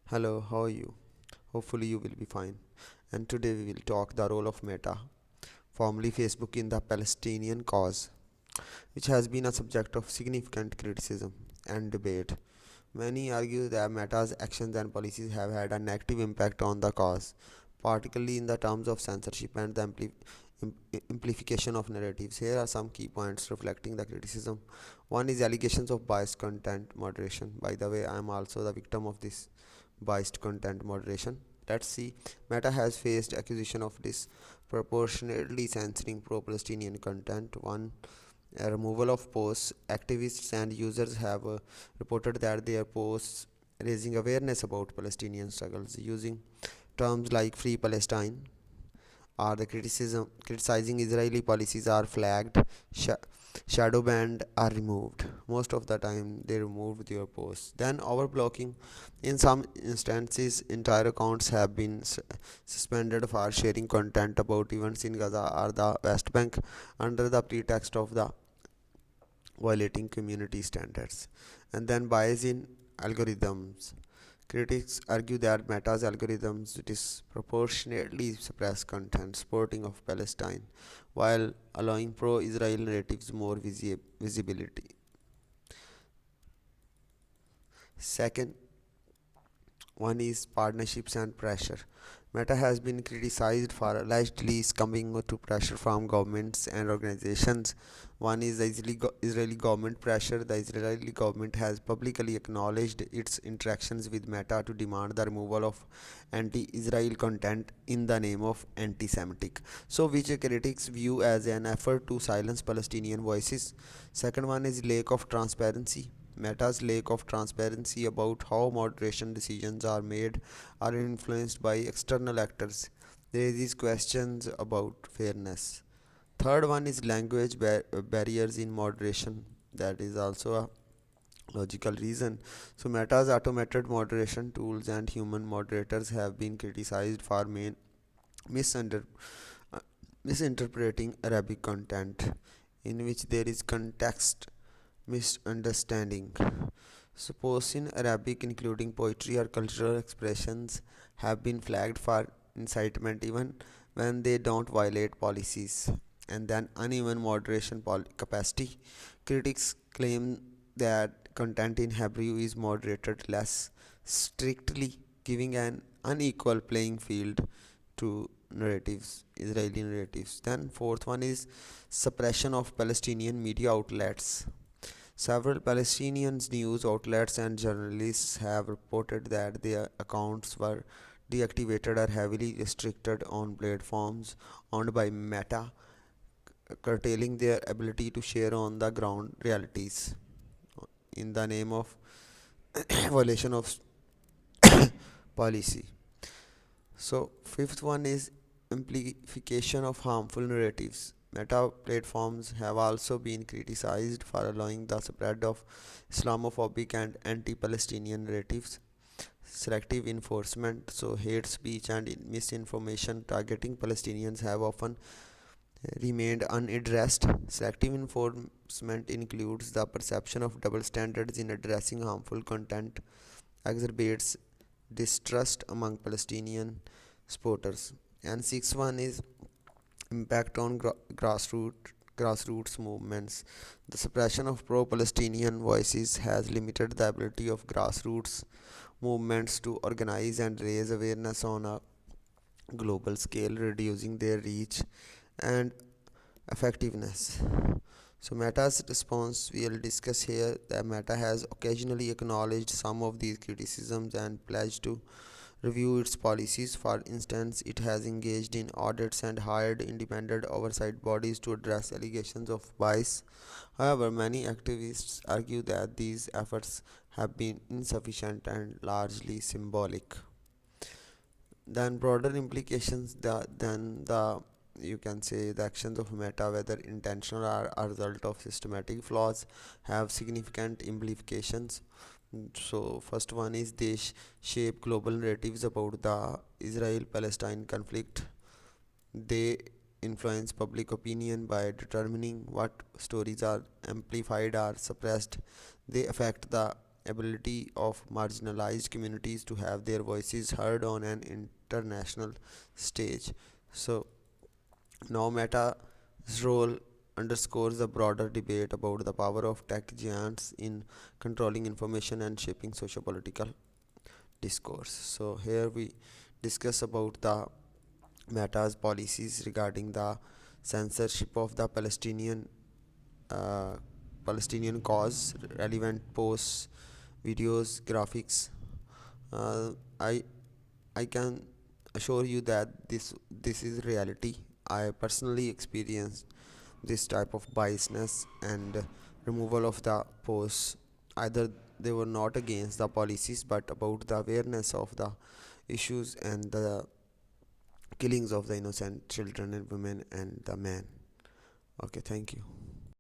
Hello, how are you? Hopefully, you will be fine. And today we will talk the role of Meta, formerly Facebook, in the Palestinian cause, which has been a subject of significant criticism and debate. Many argue that Meta's actions and policies have had a negative impact on the cause, particularly in the terms of censorship and the amplification of narratives. Here are some key points reflecting the criticism. One is allegations of biased content moderation. By the way, I am also the victim of this biased content moderation. Let's see. Meta has faced accusation of disproportionately censoring pro-Palestinian content. One, removal of posts. Activists and users have reported that their posts raising awareness about Palestinian struggles using terms like Free Palestine or the criticizing Israeli policies are flagged, shadow banned are removed. Most of the time they removed their posts. Then overblocking. In some instances, entire accounts have been suspended for sharing content about events in Gaza or the West Bank under the pretext of the violating community standards. And then bias in algorithms. Critics argue that Meta's algorithms disproportionately suppress content supporting of Palestine, while allowing pro-Israel narratives more visibility. Second, one is partnerships and pressure. Meta has been criticized for allegedly succumbing to pressure from governments and organizations. One is the Israeli government pressure. The Israeli government has publicly acknowledged its interactions with Meta to demand the removal of anti-Israel content in the name of anti-Semitic. So, which critics view as an effort to silence Palestinian voices. Second one is lack of transparency. Meta's lack of transparency about how moderation decisions are made are influenced by external actors raises questions about fairness. Third one is language barriers in moderation. That is also a logical reason. So Meta's automated moderation tools and human moderators have been criticized for misunder, uh, misinterpreting Arabic content in which there is context misunderstanding. Suppose in Arabic, including poetry or cultural expressions, have been flagged for incitement even when they don't violate policies. And then uneven moderation capacity. Critics claim that content in Hebrew is moderated less strictly, giving an unequal playing field to Israeli narratives. Then fourth one is suppression of Palestinian media outlets. Several Palestinian news outlets and journalists have reported that their accounts were deactivated or heavily restricted on platforms owned by Meta, curtailing their ability to share on the ground realities in the name of violation of policy. So, fifth one is amplification of harmful narratives. Meta platforms have also been criticized for allowing the spread of Islamophobic and anti Palestinian narratives, selective enforcement, so hate speech and misinformation targeting Palestinians have often remained unaddressed. Selective enforcement includes the perception of double standards in addressing harmful content, exacerbates distrust among Palestinian supporters. And sixth one is impact on grassroots movements. The suppression of pro-Palestinian voices has limited the ability of grassroots movements to organize and raise awareness on a global scale, reducing their reach and effectiveness. So Meta's response we'll discuss here. That Meta has occasionally acknowledged some of these criticisms and pledged to review its policies. For instance, it has engaged in audits and hired independent oversight bodies to address allegations of bias. However, many activists argue that these efforts have been insufficient and largely symbolic. Then broader implications than the you can say the actions of Meta, whether intentional or a result of systematic flaws, have significant implications. So first one is they shape global narratives about the Israel-Palestine conflict. They influence public opinion by determining what stories are amplified or suppressed. They affect the ability of marginalized communities to have their voices heard on an international stage. So now Meta's role underscores the broader debate about the power of tech giants in controlling information and shaping sociopolitical discourse. So here we discuss about the Meta's policies regarding the censorship of the uh, Palestinian cause, relevant posts, videos, graphics. Uh, I I can assure you that this is reality. I personally experienced this type of biasness and removal of the posts. Either they were not against the policies but about the awareness of the issues and the killings of the innocent children and women and the men. Okay, thank you.